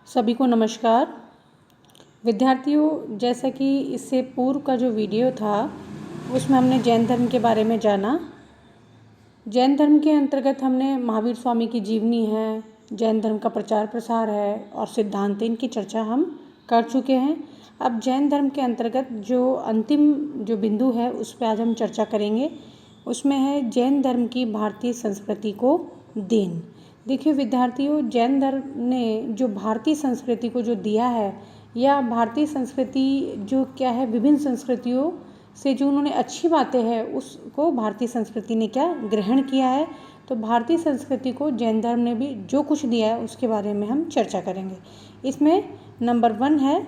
सभी को नमस्कार। विद्यार्थियों, जैसा कि इससे पूर्व का जो वीडियो था उसमें हमने जैन धर्म के बारे में जाना। जैन धर्म के अंतर्गत हमने महावीर स्वामी की जीवनी है, जैन धर्म का प्रचार प्रसार है और सिद्धांत, इनकी चर्चा हम कर चुके हैं। अब जैन धर्म के अंतर्गत जो अंतिम जो बिंदु है उस पर आज हम चर्चा करेंगे। उसमें है जैन धर्म की भारतीय संस्कृति को देन। देखिए विद्यार्थियों, जैन धर्म ने जो भारतीय संस्कृति को जो दिया है, या भारतीय संस्कृति जो क्या है, विभिन्न संस्कृतियों से जो उन्होंने अच्छी बातें हैं उसको भारतीय संस्कृति ने क्या ग्रहण किया है। तो भारतीय संस्कृति को जैन धर्म ने भी जो कुछ दिया है उसके बारे में हम चर्चा करेंगे। इसमें नंबर 1 है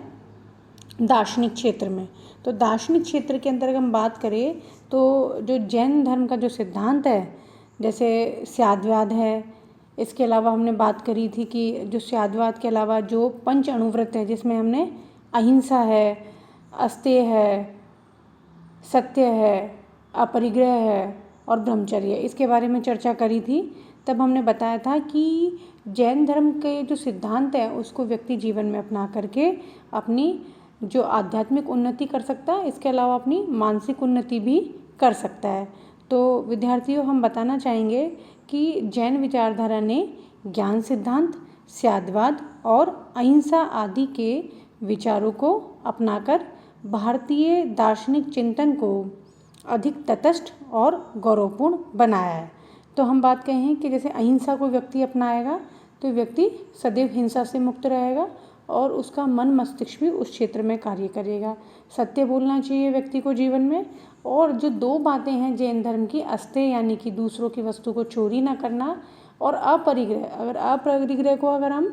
दार्शनिक क्षेत्र में। तो दार्शनिक क्षेत्र के अंतर्गत हम बात करें तो जो जैन धर्म का जो सिद्धांत है, जैसे स्याद्वाद है, इसके अलावा हमने बात करी थी कि जो स्याद्वाद के अलावा जो पंच अणुव्रत है, जिसमें हमने अहिंसा है, अस्तेय है, सत्य है, अपरिग्रह है और ब्रह्मचर्य, इसके बारे में चर्चा करी थी। तब हमने बताया था कि जैन धर्म के जो सिद्धांत है उसको व्यक्ति जीवन में अपना करके अपनी जो आध्यात्मिक उन्नति कर सकता है, इसके अलावा अपनी मानसिक उन्नति भी कर सकता है। तो विद्यार्थियों, हम बताना चाहेंगे कि जैन विचारधारा ने ज्ञान सिद्धांत, स्याद्वाद और अहिंसा आदि के विचारों को अपनाकर भारतीय दार्शनिक चिंतन को अधिक तटस्थ और गौरवपूर्ण बनाया है। तो हम बात कहें कि जैसे अहिंसा को व्यक्ति अपनाएगा तो व्यक्ति सदैव हिंसा से मुक्त रहेगा और उसका मन मस्तिष्क भी उस क्षेत्र में कार्य करेगा। सत्य बोलना चाहिए व्यक्ति को जीवन में। और जो 2 बातें हैं जैन धर्म की, अस्तेय यानी कि दूसरों की वस्तु को चोरी ना करना, और अपरिग्रह, अगर अपरिग्रह को अगर हम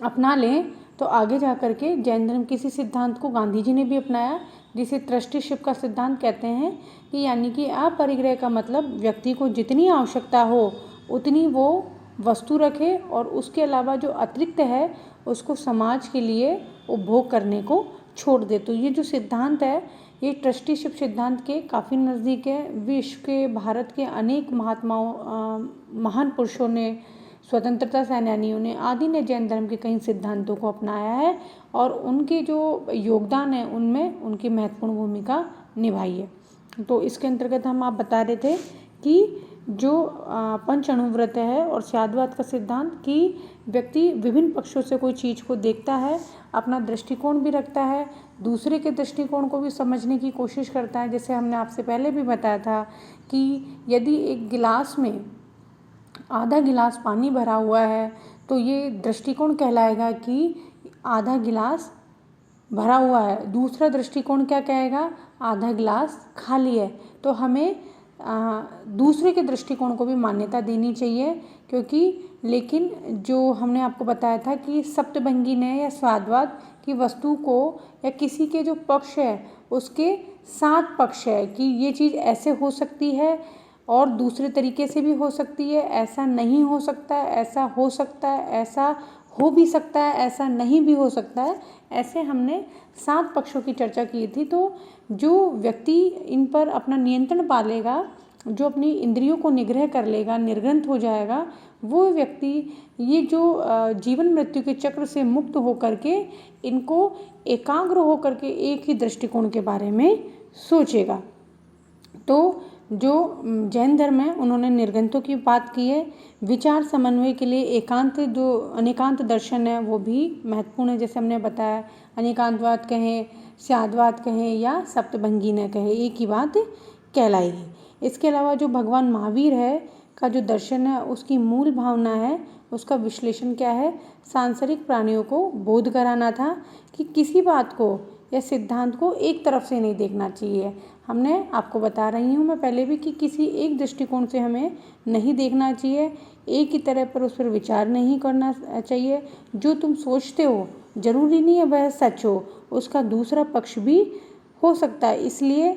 अपना लें तो आगे जा कर के जैन धर्म किसी सिद्धांत को गांधी जी ने भी अपनाया, जिसे ट्रस्टीशिप का सिद्धांत कहते हैं, कि यानी कि अपरिग्रह का मतलब व्यक्ति को जितनी आवश्यकता हो उतनी वो वस्तु रखे और उसके अलावा जो अतिरिक्त है उसको समाज के लिए उपभोग करने को छोड़ दे। तो ये जो सिद्धांत है ये ट्रस्टीशिप सिद्धांत के काफ़ी नज़दीक है। विश्व के, भारत के अनेक महात्माओं, महान पुरुषों ने, स्वतंत्रता सेनानियों ने आदि ने जैन धर्म के कई सिद्धांतों को अपनाया है और उनके जो योगदान है उनमें उनकी महत्वपूर्ण भूमिका निभाई है। तो इसके अंतर्गत हम आप बता रहे थे कि जो पंच अणुव्रत है और स्याद्वाद का सिद्धांत कि व्यक्ति विभिन्न पक्षों से कोई चीज़ को देखता है, अपना दृष्टिकोण भी रखता है, दूसरे के दृष्टिकोण को भी समझने की कोशिश करता है। जैसे हमने आपसे पहले भी बताया था कि यदि एक गिलास में आधा गिलास पानी भरा हुआ है तो ये दृष्टिकोण कहलाएगा कि आधा गिलास भरा हुआ है। दूसरा दृष्टिकोण क्या कहेगा, आधा गिलास खाली है। तो हमें दूसरे के दृष्टिकोण को भी मान्यता देनी चाहिए, क्योंकि लेकिन जो हमने आपको बताया था कि सप्तभंगी ने या स्वाद्वाद की वस्तु को या किसी के जो पक्ष है उसके 7 पक्ष है कि ये चीज़ ऐसे हो सकती है और दूसरे तरीके से भी हो सकती है, ऐसा नहीं हो सकता है, ऐसा हो सकता है, ऐसा हो भी सकता है, ऐसा नहीं भी हो सकता है। ऐसे हमने 7 पक्षों की चर्चा की थी। तो जो व्यक्ति इन पर अपना नियंत्रण पालेगा, जो अपनी इंद्रियों को निग्रह कर लेगा, निर्ग्रंथ हो जाएगा, वो व्यक्ति ये जो जीवन मृत्यु के चक्र से मुक्त होकर के इनको एकाग्र होकर के एक ही दृष्टिकोण के बारे में सोचेगा। तो जो जैन धर्म है उन्होंने निर्ग्रंथों की बात की है। विचार समन्वय के लिए एकांत, जो अनेकांत दर्शन है वो भी महत्वपूर्ण है। जैसे हमने बताया, अनेकांतवाद कहें, स्याद्वाद कहें या सप्तभंगी न कहें, एक ही बात कहलाएगी। इसके अलावा जो भगवान महावीर है का जो दर्शन है उसकी मूल भावना है, उसका विश्लेषण क्या है, सांसारिक प्राणियों को बोध कराना था कि किसी बात को या सिद्धांत को एक तरफ से नहीं देखना चाहिए। हमने आपको बता रही हूँ मैं पहले भी कि किसी एक दृष्टिकोण से हमें नहीं देखना चाहिए, एक ही तरह पर उस पर विचार नहीं करना चाहिए। जो तुम सोचते हो जरूरी नहीं है वह सच हो, उसका दूसरा पक्ष भी हो सकता है। इसलिए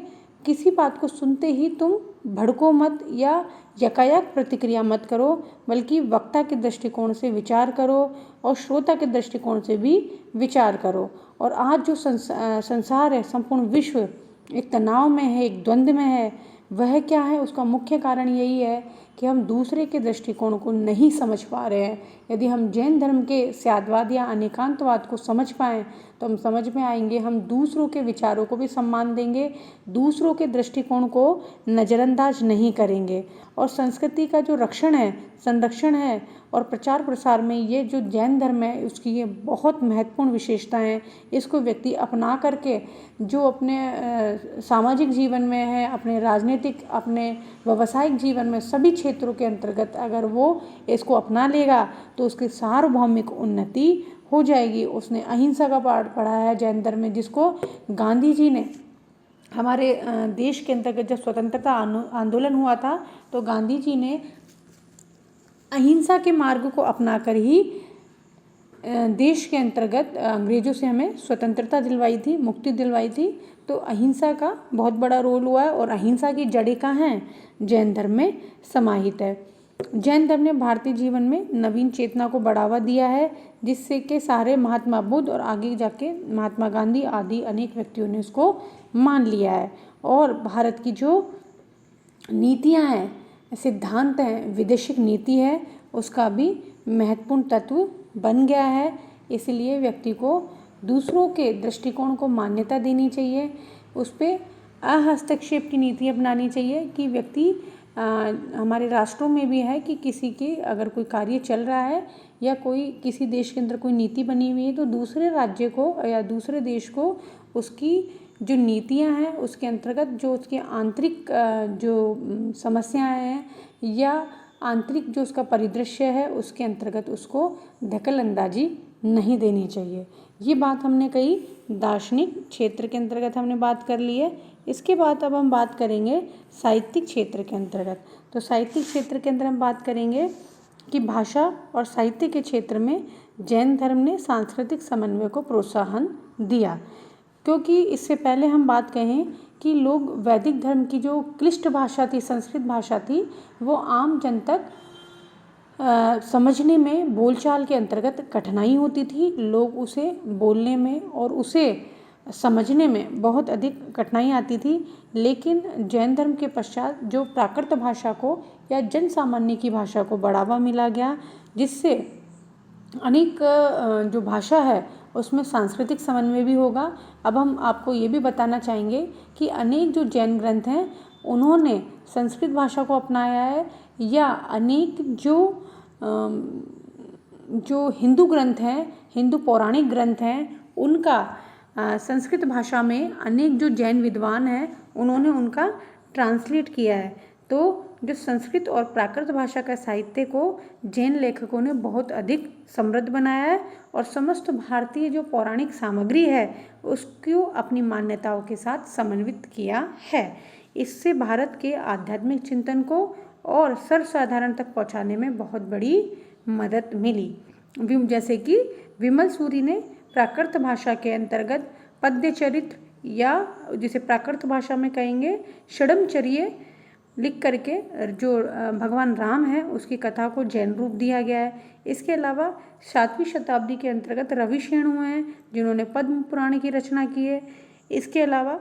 किसी बात को सुनते ही तुम भड़को मत या यकायक प्रतिक्रिया मत करो, बल्कि वक्ता के दृष्टिकोण से विचार करो और श्रोता के दृष्टिकोण से भी विचार करो। और आज जो संसार है, संपूर्ण विश्व एक तनाव में है, एक द्वंद्व में है। वह क्या है, उसका मुख्य कारण यही है कि हम दूसरे के दृष्टिकोण को नहीं समझ पा रहे हैं। यदि हम जैन धर्म के स्यादवाद या अनेकांतवाद को समझ पाएँ तो हम समझ में आएंगे, हम दूसरों के विचारों को भी सम्मान देंगे, दूसरों के दृष्टिकोण को नज़रअंदाज नहीं करेंगे। और संस्कृति का जो रक्षण है, संरक्षण है और प्रचार प्रसार में ये जो जैन धर्म है उसकी ये बहुत महत्वपूर्ण विशेषताएं हैं। इसको व्यक्ति अपना करके जो अपने सामाजिक जीवन में है, अपने राजनीतिक, अपने व्यावसायिक जीवन में सभी क्षेत्रों के अंतर्गत अगर वो इसको अपना लेगा तो उसकी सार्वभौमिक उन्नति हो जाएगी। उसने अहिंसा का पाठ पढ़ा है जैन धर्म में, जिसको गांधी जी ने हमारे देश के अंतर्गत जब स्वतंत्रता आंदोलन हुआ था तो गांधी जी ने अहिंसा के मार्ग को अपनाकर ही देश के अंतर्गत अंग्रेजों से हमें स्वतंत्रता दिलवाई थी, मुक्ति दिलवाई थी। तो अहिंसा का बहुत बड़ा रोल हुआ है और अहिंसा की जड़ें कहाँ हैं? जैन धर्म में समाहित है। जैन धर्म ने भारतीय जीवन में नवीन चेतना को बढ़ावा दिया है, जिससे कि सारे महात्मा बुद्ध और आगे जाके महात्मा गांधी आदि अनेक व्यक्तियों ने उसको मान लिया है। और भारत की जो नीतियाँ हैं, सिद्धांत हैं, विदेशिक नीति है, उसका भी महत्वपूर्ण तत्व बन गया है। इसलिए व्यक्ति को दूसरों के दृष्टिकोण को मान्यता देनी चाहिए, उस पर अहस्तक्षेप की नीति अपनानी चाहिए कि व्यक्ति हमारे राष्ट्रों में भी है कि किसी के अगर कोई कार्य चल रहा है या कोई किसी देश के अंदर कोई नीति बनी हुई है तो दूसरे राज्य को या दूसरे देश को उसकी जो नीतियां हैं उसके अंतर्गत जो उसके आंतरिक जो समस्याएं हैं या आंतरिक जो उसका परिदृश्य है उसके अंतर्गत उसको दखल अंदाजी नहीं देनी चाहिए। ये बात हमने कही दार्शनिक क्षेत्र के अंतर्गत हमने बात कर ली है। इसके बाद अब हम बात करेंगे साहित्यिक क्षेत्र के अंतर्गत। तो साहित्यिक क्षेत्र के अंदर हम बात करेंगे कि भाषा और साहित्य के क्षेत्र में जैन धर्म ने सांस्कृतिक समन्वय को प्रोत्साहन दिया, क्योंकि इससे पहले हम बात कहें कि लोग वैदिक धर्म की जो क्लिष्ट भाषा थी, संस्कृत भाषा थी, वो आम जन तक समझने में बोलचाल के अंतर्गत कठिनाई होती थी। लोग उसे बोलने में और उसे समझने में बहुत अधिक कठिनाई आती थी। लेकिन जैन धर्म के पश्चात जो प्राकृत भाषा को या जन सामान्य की भाषा को बढ़ावा मिला गया, जिससे अनेक जो भाषा है उसमें सांस्कृतिक समन्वय भी होगा। अब हम आपको ये भी बताना चाहेंगे कि अनेक जो जैन ग्रंथ हैं उन्होंने संस्कृत भाषा को अपनाया है, या अनेक जो हिंदू ग्रंथ हैं, हिंदू पौराणिक ग्रंथ हैं, उनका संस्कृत भाषा में अनेक जो जैन विद्वान हैं उन्होंने उनका ट्रांसलेट किया है। तो जो संस्कृत और प्राकृत भाषा का साहित्य को जैन लेखकों ने बहुत अधिक समृद्ध बनाया है और समस्त भारतीय जो पौराणिक सामग्री है उसको अपनी मान्यताओं के साथ समन्वित किया है। इससे भारत के आध्यात्मिक चिंतन को और सर्वसाधारण तक पहुंचाने में बहुत बड़ी मदद मिली। जैसे कि विमल सूरी ने प्राकृत भाषा के अंतर्गत पद्य चरित्र, या जिसे प्राकृत भाषा में कहेंगे षडमचर्य, लिख करके जो भगवान राम है उसकी कथा को जैन रूप दिया गया है। इसके अलावा 7वीं शताब्दी के अंतर्गत रविशेणु हैं जिन्होंने पद्म पुराण की रचना की है। इसके अलावा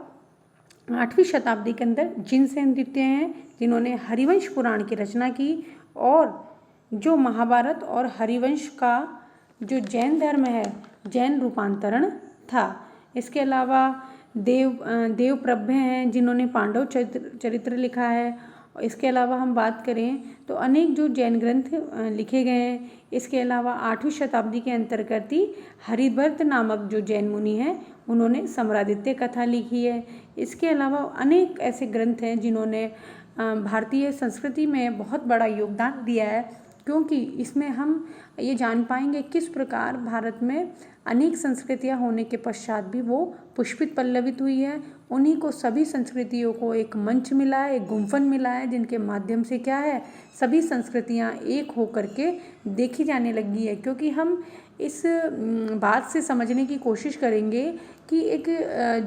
8वीं शताब्दी के अंदर जिनसेन द्वितीय हैं जिन्होंने हरिवंश पुराण की रचना की, और जो महाभारत और हरिवंश का जो जैन धर्म है जैन रूपांतरण था। इसके अलावा देवप्रभ्य हैं जिन्होंने पांडव चरित्र लिखा है। इसके अलावा हम बात करें तो अनेक जो जैन ग्रंथ लिखे गए हैं। इसके अलावा 8वीं शताब्दी के अंतर्गत ही हरिभर्त नामक जो जैन मुनि हैं उन्होंने सम्रादित्य कथा लिखी है। इसके अलावा अनेक ऐसे ग्रंथ हैं जिन्होंने भारतीय संस्कृति में बहुत बड़ा योगदान दिया है, क्योंकि इसमें हम ये जान पाएंगे किस प्रकार भारत में अनेक संस्कृतियाँ होने के पश्चात भी वो पुष्पित पल्लवित हुई है। उन्हीं को सभी संस्कृतियों को एक मंच मिला है, एक गुम्फन मिला है, जिनके माध्यम से क्या है सभी संस्कृतियाँ एक होकर के देखी जाने लगी है। क्योंकि हम इस बात से समझने की कोशिश करेंगे कि एक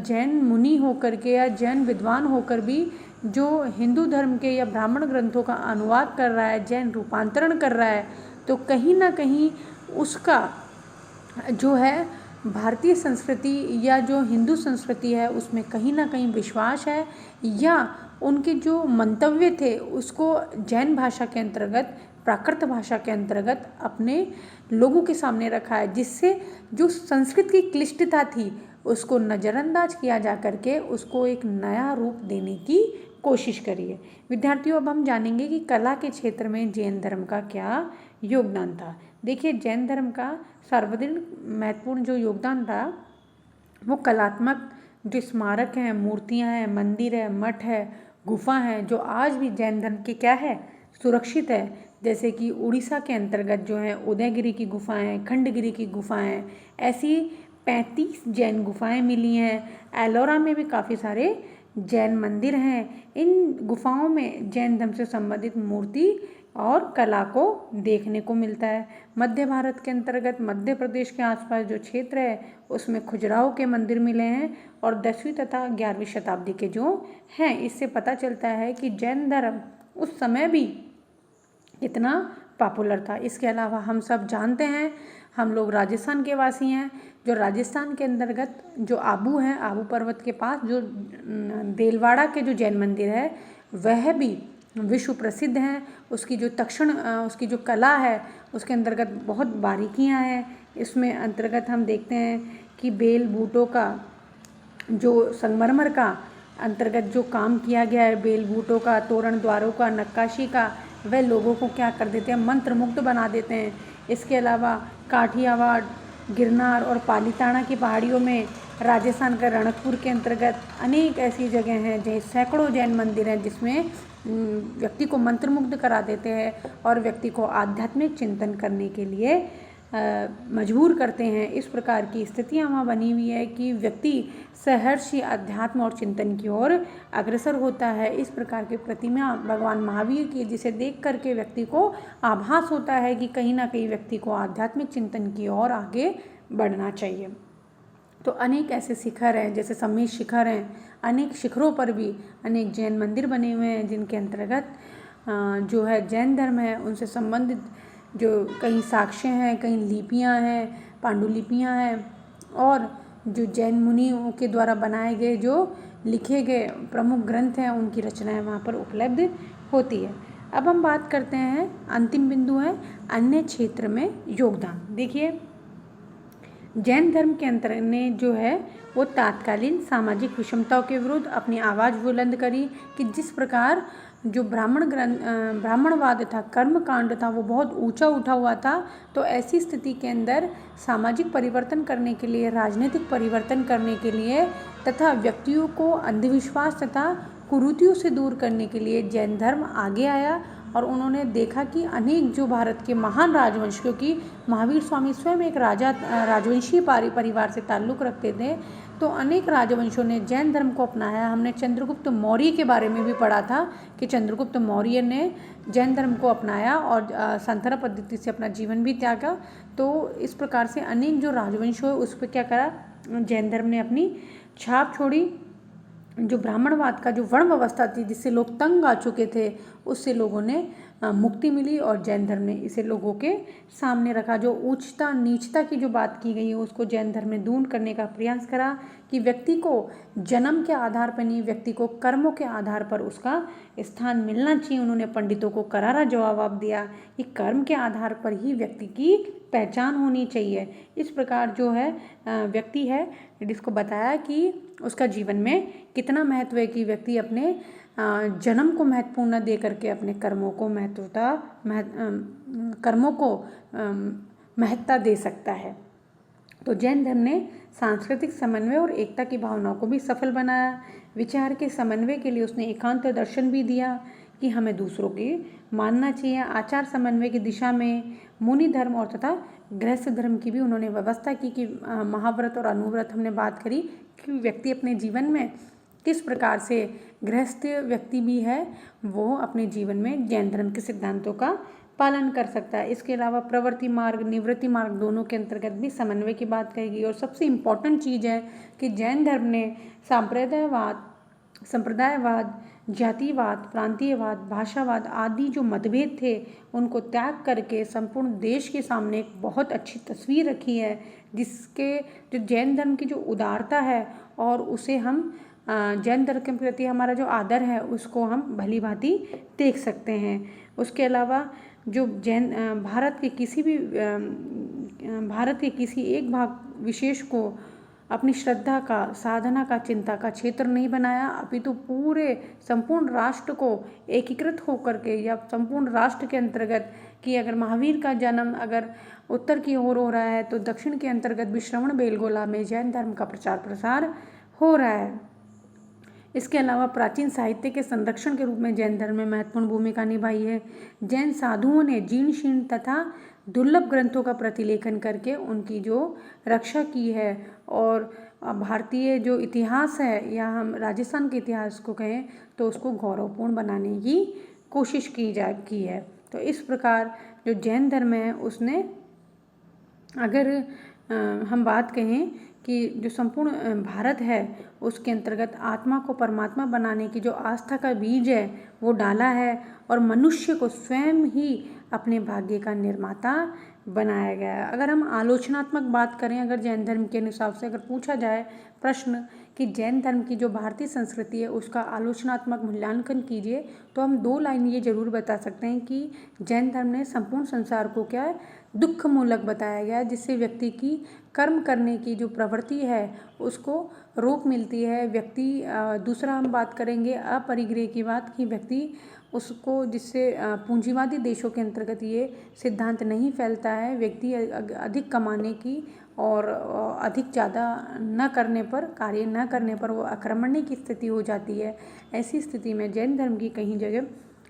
जैन मुनि होकर के या जैन विद्वान होकर भी जो हिंदू धर्म के या ब्राह्मण ग्रंथों का अनुवाद कर रहा है, जैन रूपांतरण कर रहा है, तो कहीं ना कहीं उसका जो है भारतीय संस्कृति या जो हिंदू संस्कृति है उसमें कहीं ना कहीं विश्वास है, या उनके जो मंतव्य थे उसको जैन भाषा के अंतर्गत, प्राकृत भाषा के अंतर्गत अपने लोगों के सामने रखा है, जिससे जो संस्कृत की क्लिष्टता थी उसको नज़रअंदाज किया जा करके उसको एक नया रूप देने की कोशिश करी है। विद्यार्थियों, अब हम जानेंगे कि कला के क्षेत्र में जैन धर्म का क्या योगदान था। देखिए, जैन धर्म का सार्वजनिक महत्वपूर्ण जो योगदान था वो कलात्मक जो स्मारक हैं, मूर्तियां हैं, मंदिर है, मठ है, गुफा हैं, जो आज भी जैन धर्म के क्या है, सुरक्षित है। जैसे कि उड़ीसा के अंतर्गत जो है उदयगिरी की गुफाएं, खंडगिरी की गुफाएं, ऐसी 35 जैन गुफाएं मिली हैं। एलोरा में भी काफ़ी सारे जैन मंदिर हैं। इन गुफाओं में जैन धर्म से संबंधित मूर्ति और कला को देखने को मिलता है। मध्य भारत के अंतर्गत मध्य प्रदेश के आसपास जो क्षेत्र है उसमें खजुराहो के मंदिर मिले हैं और 10वीं तथा 11वीं शताब्दी के जो हैं। इससे पता चलता है कि जैन धर्म उस समय भी कितना पॉपुलर था। इसके अलावा हम सब जानते हैं, हम लोग राजस्थान के वासी हैं, जो राजस्थान के अंतर्गत जो आबू है, आबू पर्वत के पास जो देलवाड़ा के जो जैन मंदिर है वह भी विश्व प्रसिद्ध हैं। उसकी जो उसकी जो कला है उसके अंतर्गत बहुत बारीकियां हैं। इसमें अंतर्गत हम देखते हैं कि बेल बूटों का जो संगमरमर का अंतर्गत जो काम किया गया है, बेल बूटों का, तोरण द्वारों का, नक्काशी का, वह लोगों को क्या कर देते हैं, मंत्रमुग्ध बना देते हैं। इसके अलावा काठियावाड़, गिरनार और पालीताना की पहाड़ियों में, राजस्थान का रणकपुर के अंतर्गत अनेक ऐसी जगह हैं जहाँ सैकड़ों जैन मंदिर हैं जिसमें व्यक्ति को मंत्रमुग्ध करा देते हैं और व्यक्ति को आध्यात्मिक चिंतन करने के लिए मजबूर करते हैं। इस प्रकार की स्थितियाँ वहाँ बनी हुई है कि व्यक्ति सहर्षी अध्यात्म और चिंतन की ओर अग्रसर होता है। इस प्रकार की प्रतिमा भगवान महावीर की, जिसे देख करके व्यक्ति को आभास होता है कि कहीं ना कहीं व्यक्ति को आध्यात्मिक चिंतन की ओर आगे बढ़ना चाहिए। तो अनेक ऐसे शिखर हैं, जैसे समीर शिखर हैं, अनेक शिखरों पर भी अनेक जैन मंदिर बने हुए हैं जिनके अंतर्गत जो है जैन धर्म है उनसे संबंधित जो कई साक्ष्य हैं, कई लिपियां हैं, पांडुलिपियां हैं और जो जैन मुनियों के द्वारा बनाए गए जो लिखे गए प्रमुख ग्रंथ हैं उनकी रचनाएं वहाँ पर उपलब्ध होती है। अब हम बात करते हैं, अंतिम बिंदु है अन्य क्षेत्र में योगदान। देखिए, जैन धर्म के अंतर ने जो है वो तात्कालीन सामाजिक विषमताओं के विरुद्ध अपनी आवाज़ बुलंद करी कि जिस प्रकार जो ब्राह्मणवाद था, कर्मकांड था, वो बहुत ऊंचा उठा हुआ था। तो ऐसी स्थिति के अंदर सामाजिक परिवर्तन करने के लिए, राजनीतिक परिवर्तन करने के लिए तथा व्यक्तियों को अंधविश्वास तथा कुरीतियों से दूर करने के लिए जैन धर्म आगे आया और उन्होंने देखा कि अनेक जो भारत के महान राजवंश, क्योंकि महावीर स्वामी स्वयं एक राजवंशीय परिवार से ताल्लुक़ रखते थे, तो अनेक राजवंशों ने जैन धर्म को अपनाया। हमने चंद्रगुप्त मौर्य के बारे में भी पढ़ा था कि चंद्रगुप्त मौर्य ने जैन धर्म को अपनाया और सांथरा पद्धति से अपना जीवन भी त्यागा। तो इस प्रकार से अनेक जो राजवंश हुए उस पर क्या करा, जैन धर्म ने अपनी छाप छोड़ी। जो ब्राह्मणवाद का जो वर्ण व्यवस्था थी जिससे लोग तंग आ चुके थे, उससे लोगों ने मुक्ति मिली और जैन धर्म ने इसे लोगों के सामने रखा। जो उच्चता नीचता की जो बात की गई है उसको जैन धर्म ने दूर करने का प्रयास करा कि व्यक्ति को जन्म के आधार पर नहीं, व्यक्ति को कर्मों के आधार पर उसका स्थान मिलना चाहिए। उन्होंने पंडितों को करारा जवाब दिया कि कर्म के आधार पर ही व्यक्ति की पहचान होनी चाहिए। इस प्रकार जो है व्यक्ति है जिसको बताया कि उसका जीवन में कितना महत्व है कि व्यक्ति अपने जन्म को महत्वपूर्ण दे करके अपने कर्मों को महत्ता दे सकता है। तो जैन धर्म ने सांस्कृतिक समन्वय और एकता की भावनाओं को भी सफल बनाया। विचार के समन्वय के लिए उसने एकांत दर्शन भी दिया कि हमें दूसरों की मानना चाहिए। आचार समन्वय की दिशा में मुनि धर्म और तथा गृहस्थ धर्म की भी उन्होंने व्यवस्था की कि महाव्रत और अनुव्रत हमने बात करी कि व्यक्ति अपने जीवन में किस प्रकार से, गृहस्थ व्यक्ति भी है वो अपने जीवन में जैन धर्म के सिद्धांतों का पालन कर सकता है। इसके अलावा प्रवृत्ति मार्ग, निवृत्ति मार्ग दोनों के अंतर्गत भी समन्वय की बात कही गई। और सबसे इम्पॉर्टेंट चीज़ है कि जैन धर्म ने संप्रदायवाद, जातिवाद, प्रांतीयवाद, भाषावाद आदि जो मतभेद थे उनको त्याग करके संपूर्ण देश के सामने एक बहुत अच्छी तस्वीर रखी है, जिसके जो जैन धर्म की जो उदारता है और उसे हम जैन धर्म के प्रति हमारा जो आदर है उसको हम भली भांति देख सकते हैं। उसके अलावा जो भारत के किसी एक भाग विशेष को अपनी श्रद्धा का, साधना का, चिंता का क्षेत्र नहीं बनाया, अपितु पूरे संपूर्ण राष्ट्र को एकीकृत होकर के या संपूर्ण राष्ट्र के अंतर्गत कि अगर महावीर का जन्म अगर उत्तर की ओर हो रहा है तो दक्षिण के अंतर्गत भी श्रवण बेलगोला में जैन धर्म का प्रचार प्रसार हो रहा है। इसके अलावा प्राचीन साहित्य के संरक्षण के रूप में जैन धर्म में महत्वपूर्ण भूमिका निभाई है। जैन साधुओं ने जीर्ण शीर्ण तथा दुर्लभ ग्रंथों का प्रतिलेखन करके उनकी जो रक्षा की है और भारतीय जो इतिहास है या हम राजस्थान के इतिहास को कहें तो उसको गौरवपूर्ण बनाने की कोशिश की है। तो इस प्रकार जो जैन धर्म है उसने अगर हम बात कहें कि जो संपूर्ण भारत है उसके अंतर्गत आत्मा को परमात्मा बनाने की जो आस्था का बीज है वो डाला है और मनुष्य को स्वयं ही अपने भाग्य का निर्माता बनाया गया है। अगर हम आलोचनात्मक बात करें, अगर जैन धर्म के हिसाब से अगर पूछा जाए प्रश्न कि जैन धर्म की जो भारतीय संस्कृति है उसका आलोचनात्मक मूल्यांकन कीजिए, तो हम 2 लाइन ये जरूर बता सकते हैं कि जैन धर्म ने संपूर्ण संसार को क्या है दुख मूलक बताया गया है, जिससे व्यक्ति की कर्म करने की जो प्रवृत्ति है उसको रोक मिलती है। व्यक्ति दूसरा हम बात करेंगे अपरिग्रह की बात कि व्यक्ति उसको जिससे पूंजीवादी देशों के अंतर्गत ये सिद्धांत नहीं फैलता है, व्यक्ति अधिक कमाने की और अधिक ज़्यादा न करने पर, कार्य न करने पर वो आक्रमण की स्थिति हो जाती है। ऐसी स्थिति में जैन धर्म की कहीं जगह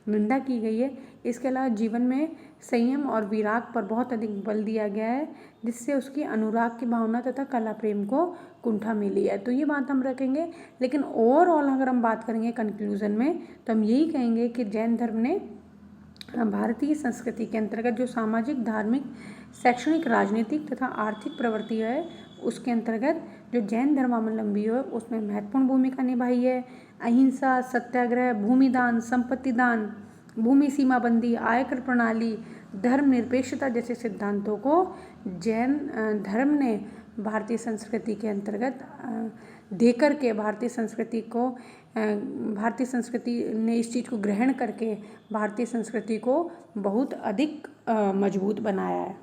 निंदा की गई है। इसके अलावा जीवन में संयम और विराग पर बहुत अधिक बल दिया गया है, जिससे उसकी अनुराग की भावना तथा कला प्रेम को कुंठा मिली है। तो ये बात हम रखेंगे, लेकिन ओवरऑल अगर हम बात करेंगे कंक्लूजन में तो हम यही कहेंगे कि जैन धर्म ने भारतीय संस्कृति के अंतर्गत जो सामाजिक, धार्मिक, शैक्षणिक, राजनीतिक तथा आर्थिक प्रवृत्ति है उसके अंतर्गत जो जैन धर्मावलंबी है उसमें महत्वपूर्ण भूमिका निभाई है। अहिंसा, सत्याग्रह, भूमिदान, संपत्ति दान, भूमि सीमाबंदी, आयकर प्रणाली, धर्मनिरपेक्षता जैसे सिद्धांतों को जैन धर्म ने भारतीय संस्कृति के अंतर्गत देकर के भारतीय संस्कृति ने इस चीज़ को ग्रहण करके भारतीय संस्कृति को बहुत अधिक मजबूत बनाया है।